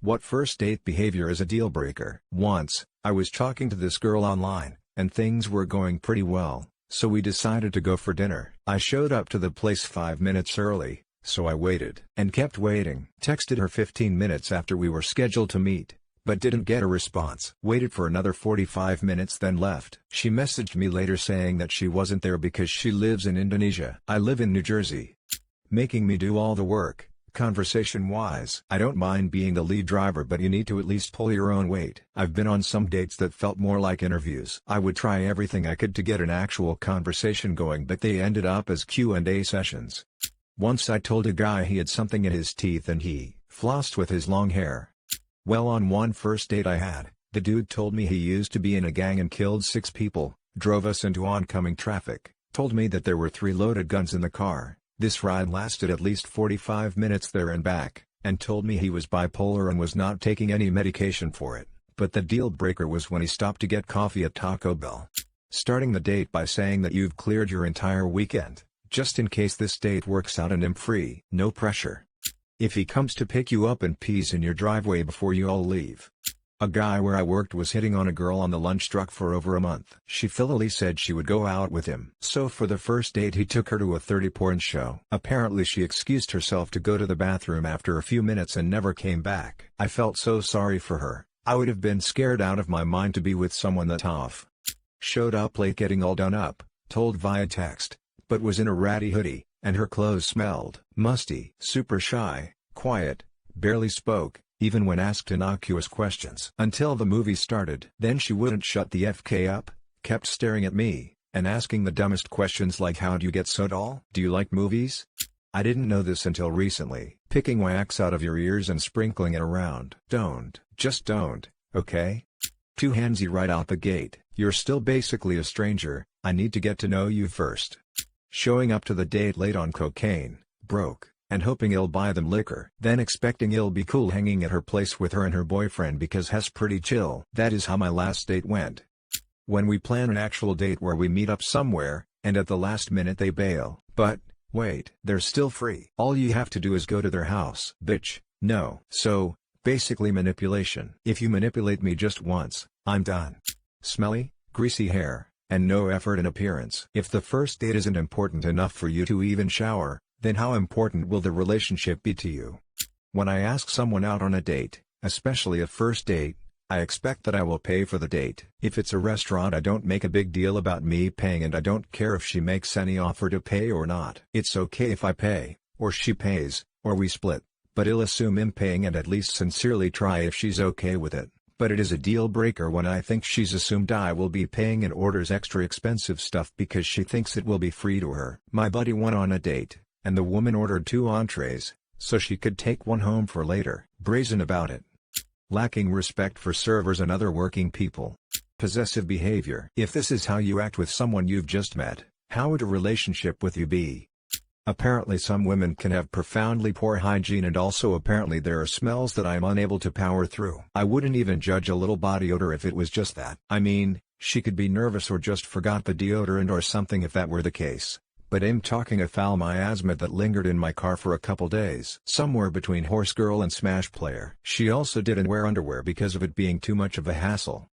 What first date behavior is a deal breaker? Once, I was talking to this girl online, and things were going pretty well, so we decided to go for dinner. I showed up to the place 5 minutes early, so I waited and kept waiting. Texted her 15 minutes after we were scheduled to meet, but didn't get a response. Waited for another 45 minutes then left. She messaged me later saying that she wasn't there because she lives in Indonesia. I live in New Jersey. Making me do all the work. Conversation-wise, I don't mind being the lead driver, but you need to at least pull your own weight. I've been on some dates that felt more like interviews. I would try everything I could to get an actual conversation going, but they ended up as Q&A sessions. Once I told a guy he had something in his teeth and he flossed with his long hair. Well, on one first date I had, the dude told me he used to be in a gang and killed 6 people, drove us into oncoming traffic, told me that there were 3 loaded guns in the car. This ride lasted at least 45 minutes there and back, and told me he was bipolar and was not taking any medication for it, but the deal breaker was when he stopped to get coffee at Taco Bell. Starting the date by saying that you've cleared your entire weekend, just in case this date works out and I'm free. No pressure. If he comes to pick you up and pees in your driveway before you all leave. A guy where I worked was hitting on a girl on the lunch truck for over a month. She fillily said she would go out with him. So for the first date he took her to a 30 porn show. Apparently she excused herself to go to the bathroom after a few minutes and never came back. I felt so sorry for her. I would have been scared out of my mind to be with someone that tough. Showed up late getting all done up, told via text, but was in a ratty hoodie, and her clothes smelled musty. Super shy, quiet, barely spoke, even when asked innocuous questions. Until the movie started. Then she wouldn't shut the FK up, kept staring at me, and asking the dumbest questions like how do you get so tall? Do you like movies? I didn't know this until recently. Picking wax out of your ears and sprinkling it around. Just don't, okay? Too handsy right out the gate. You're still basically a stranger, I need to get to know you first. Showing up to the date late on cocaine, broke, and hoping he'll buy them liquor. Then expecting he'll be cool hanging at her place with her and her boyfriend because he's pretty chill. That is how my last date went. When we plan an actual date where we meet up somewhere, and at the last minute they bail. But, wait, they're still free. All you have to do is go to their house. Bitch, no. So, basically manipulation. If you manipulate me just once, I'm done. Smelly, greasy hair, and no effort in appearance. If the first date isn't important enough for you to even shower, then how important will the relationship be to you? When I ask someone out on a date, especially a first date, I expect that I will pay for the date. If it's a restaurant, I don't make a big deal about me paying, and I don't care if she makes any offer to pay or not. It's okay if I pay, or she pays, or we split, but I'll assume I'm paying and at least sincerely try if she's okay with it. But it is a deal breaker when I think she's assumed I will be paying and orders extra expensive stuff because she thinks it will be free to her. My buddy went on a date, and the woman ordered 2 entrees, so she could take one home for later. Brazen about it. Lacking respect for servers and other working people. Possessive behavior. If this is how you act with someone you've just met, how would a relationship with you be? Apparently some women can have profoundly poor hygiene, and also apparently there are smells that I'm unable to power through. I wouldn't even judge a little body odor if it was just that. I mean, she could be nervous or just forgot the deodorant or something if that were the case. But I'm talking a foul miasma that lingered in my car for a couple days. Somewhere between horse girl and smash player. She also didn't wear underwear because of it being too much of a hassle.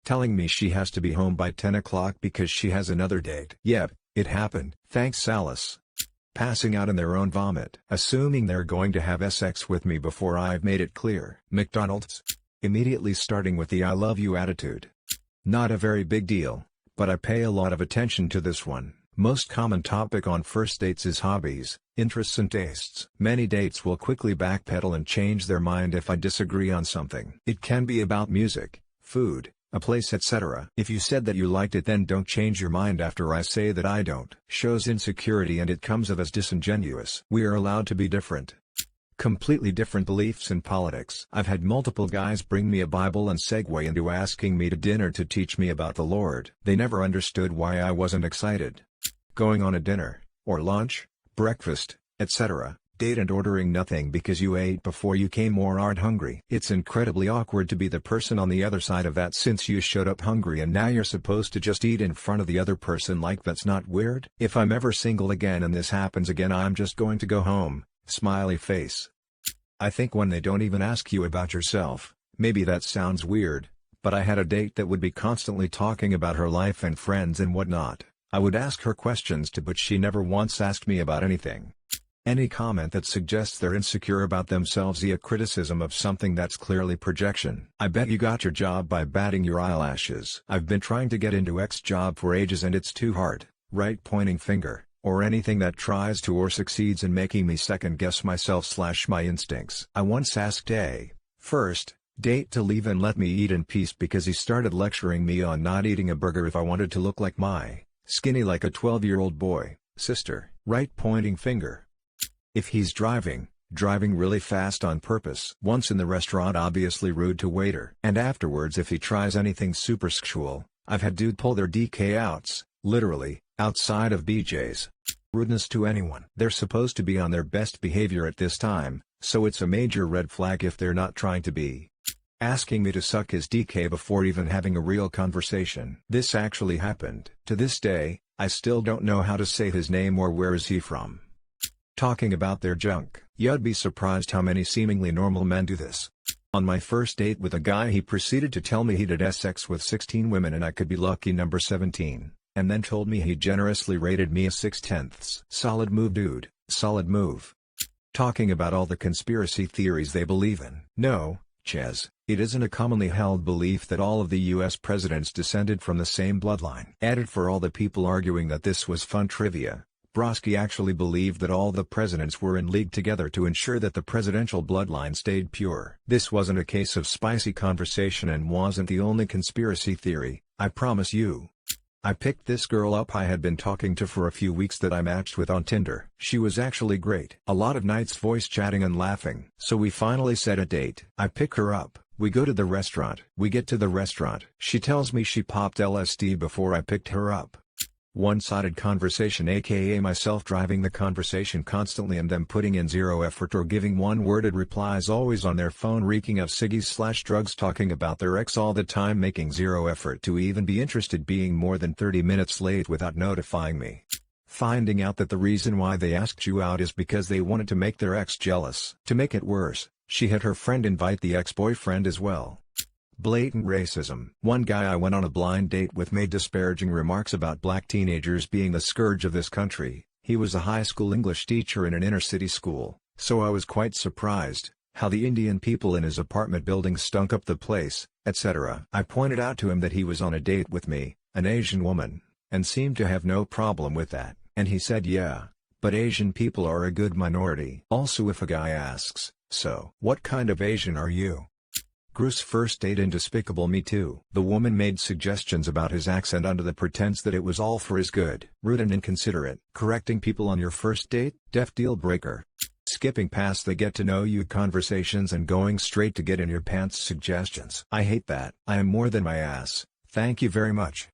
Telling me she has to be home by 10 o'clock because she has another date. Yep, it happened. Thanks Alice. Passing out in their own vomit. Assuming they're going to have sex with me before I've made it clear. McDonald's. Immediately starting with the I love you attitude. Not a very big deal, but I pay a lot of attention to this one. Most common topic on first dates is hobbies, interests and tastes. Many dates will quickly backpedal and change their mind if I disagree on something. It can be about music, food, a place, etc. If you said that you liked it, then don't change your mind after I say that I don't. Shows insecurity and it comes off as disingenuous. We are allowed to be different. Completely different beliefs in politics. I've had multiple guys bring me a Bible and segue into asking me to dinner to teach me about the Lord. They never understood why I wasn't excited. Going on a dinner, or lunch, breakfast, etc. date and ordering nothing because you ate before you came or aren't hungry. It's incredibly awkward to be the person on the other side of that, since you showed up hungry and now you're supposed to just eat in front of the other person. Like, that's not weird? If I'm ever single again and this happens again, I'm just going to go home. Smiley face. I think when they don't even ask you about yourself, maybe that sounds weird, but I had a date that would be constantly talking about her life and friends and whatnot. I would ask her questions too, but she never once asked me about anything. Any comment that suggests they're insecure about themselves, a criticism of something, that's clearly projection. I bet you got your job by batting your eyelashes. I've been trying to get into X job for ages and it's too hard. Right pointing finger, or anything that tries to or succeeds in making me second guess myself / my instincts. I once asked a first date to leave and let me eat in peace because he started lecturing me on not eating a burger if I wanted to look like my skinny like a 12-year-old boy. Sister, right pointing finger. If he's driving really fast on purpose. Once in the restaurant, obviously rude to waiter. And afterwards if he tries anything super sexual, I've had dude pull their DK outs, literally, outside of BJ's. Rudeness to anyone. They're supposed to be on their best behavior at this time, so it's a major red flag if they're not trying to be. Asking me to suck his DK before even having a real conversation. This actually happened. To this day, I still don't know how to say his name or where is he from. Talking about their junk. You'd be surprised how many seemingly normal men do this. On my first date with a guy, he proceeded to tell me he did sex with 16 women and I could be lucky number 17, and then told me he generously rated me a 6/10. Solid move, dude, solid move. Talking about all the conspiracy theories they believe in. No, Ches, it isn't a commonly held belief that all of the US presidents descended from the same bloodline. Added for all the people arguing that this was fun trivia. Broski actually believed that all the presidents were in league together to ensure that the presidential bloodline stayed pure. This wasn't a case of spicy conversation and wasn't the only conspiracy theory, I promise you. I picked this girl up I had been talking to for a few weeks that I matched with on Tinder. She was actually great. A lot of nights voice chatting and laughing. So we finally set a date. I pick her up. We go to the restaurant. We get to the restaurant. She tells me she popped LSD before I picked her up. One-sided conversation, aka myself driving the conversation constantly and them putting in zero effort or giving one-worded replies, always on their phone reeking of ciggies / drugs, talking about their ex all the time, making zero effort to even be interested, being more than 30 minutes late without notifying me. Finding out that the reason why they asked you out is because they wanted to make their ex jealous. To make it worse, she had her friend invite the ex-boyfriend as well. Blatant racism. One guy I went on a blind date with made disparaging remarks about black teenagers being the scourge of this country. He was a high school English teacher in an inner-city school, so I was quite surprised how the Indian people in his apartment building stunk up the place, etc. I pointed out to him that he was on a date with me, an Asian woman, and seemed to have no problem with that, and he said yeah, but Asian people are a good minority. Also, if a guy asks, so what kind of Asian are you? Gross first date in Despicable Me 2. The woman made suggestions about his accent under the pretense that it was all for his good. Rude and inconsiderate. Correcting people on your first date? Def deal breaker. Skipping past the get-to-know-you conversations and going straight to get in your pants suggestions. I hate that. I am more than my ass, thank you very much.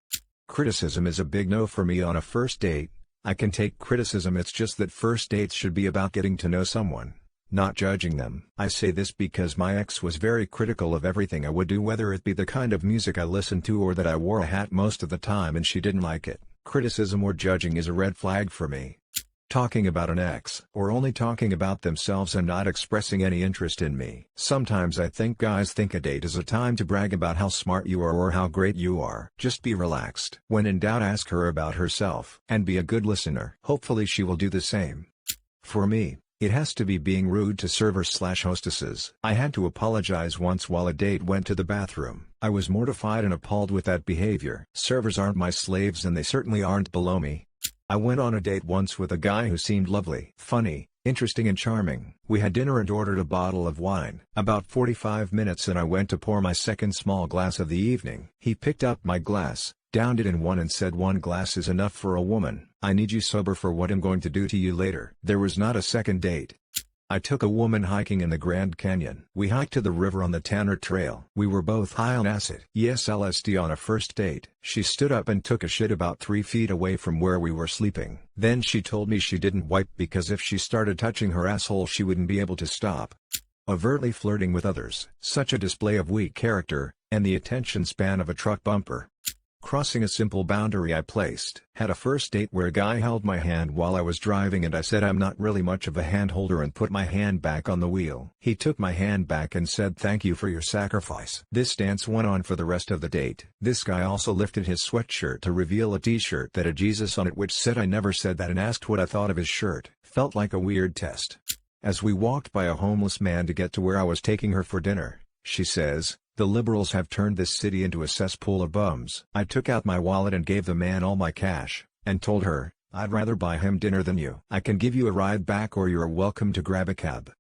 Criticism is a big no for me on a first date. I can take criticism, it's just that first dates should be about getting to know someone, not judging them. I say this because my ex was very critical of everything I would do, whether it be the kind of music I listened to or that I wore a hat most of the time, and she didn't like it. Criticism or judging is a red flag for me. Talking about an ex, or only talking about themselves and not expressing any interest in me. Sometimes I think guys think a date is a time to brag about how smart you are or how great you are. Just be relaxed. When in doubt, ask her about herself. And be a good listener. Hopefully she will do the same. For me, it has to be being rude to servers/hostesses. I had to apologize once while a date went to the bathroom. I was mortified and appalled with that behavior. Servers aren't my slaves and they certainly aren't below me. I went on a date once with a guy who seemed lovely, funny, interesting and charming. We had dinner and ordered a bottle of wine. About 45 minutes and I went to pour my second small glass of the evening. He picked up my glass, downed it in one and said, "One glass is enough for a woman. I need you sober for what I'm going to do to you later." There was not a second date. I took a woman hiking in the Grand Canyon. We hiked to the river on the Tanner Trail. We were both high on acid. Yes, LSD on a first date. She stood up and took a shit about 3 feet away from where we were sleeping. Then she told me she didn't wipe because if she started touching her asshole she wouldn't be able to stop. Overtly flirting with others. Such a display of weak character, and the attention span of a truck bumper. Crossing a simple boundary I placed. Had a first date where a guy held my hand while I was driving and I said I'm not really much of a hand holder and put my hand back on the wheel. He took my hand back and said thank you for your sacrifice. This dance went on for the rest of the date. This guy also lifted his sweatshirt to reveal a t-shirt that had Jesus on it which said I never said that and asked what I thought of his shirt. Felt like a weird test. As we walked by a homeless man to get to where I was taking her for dinner, she says, "The liberals have turned this city into a cesspool of bums." I took out my wallet and gave the man all my cash, and told her, "I'd rather buy him dinner than you. I can give you a ride back or you're welcome to grab a cab."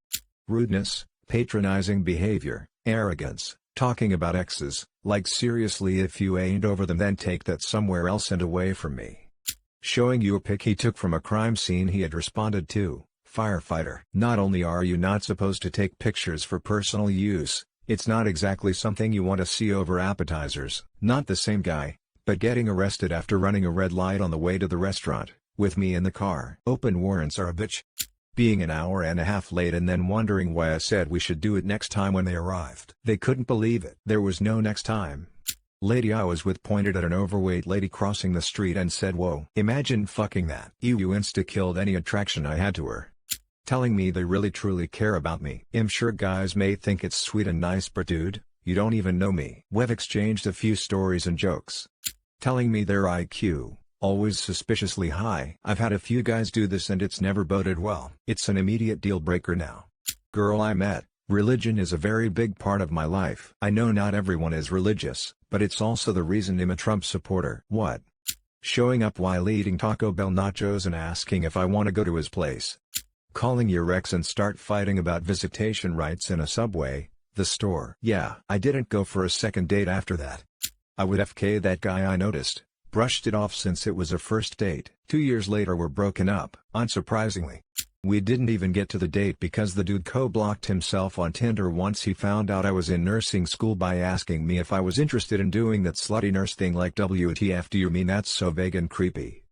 Rudeness, patronizing behavior, arrogance, talking about exes, like seriously if you ain't over them then take that somewhere else and away from me. Showing you a pic he took from a crime scene he had responded to, firefighter. Not only are you not supposed to take pictures for personal use, it's not exactly something you want to see over appetizers. Not the same guy, but getting arrested after running a red light on the way to the restaurant, with me in the car. Open warrants are a bitch. Being an hour and a half late and then wondering why I said we should do it next time when they arrived. They couldn't believe it. There was no next time. Lady I was with pointed at an overweight lady crossing the street and said whoa. Imagine fucking that. You insta-killed any attraction I had to her. Telling me they really truly care about me. I'm sure guys may think it's sweet and nice but dude, you don't even know me. We've exchanged a few stories and jokes. Telling me their IQ, always suspiciously high. I've had a few guys do this and it's never boded well. It's an immediate deal breaker now. Girl I met, religion is a very big part of my life. I know not everyone is religious, but it's also the reason I'm a Trump supporter. What? Showing up while eating Taco Bell nachos and asking if I want to go to his place. Calling your ex and start fighting about visitation rights in a Subway, the store. Yeah, I didn't go for a second date after that. I would FK that guy I noticed, brushed it off since it was a first date. 2 years later we're broken up, unsurprisingly. We didn't even get to the date because the dude co-blocked himself on Tinder once he found out I was in nursing school by asking me if I was interested in doing that slutty nurse thing like WTF do you mean that's so vague and creepy.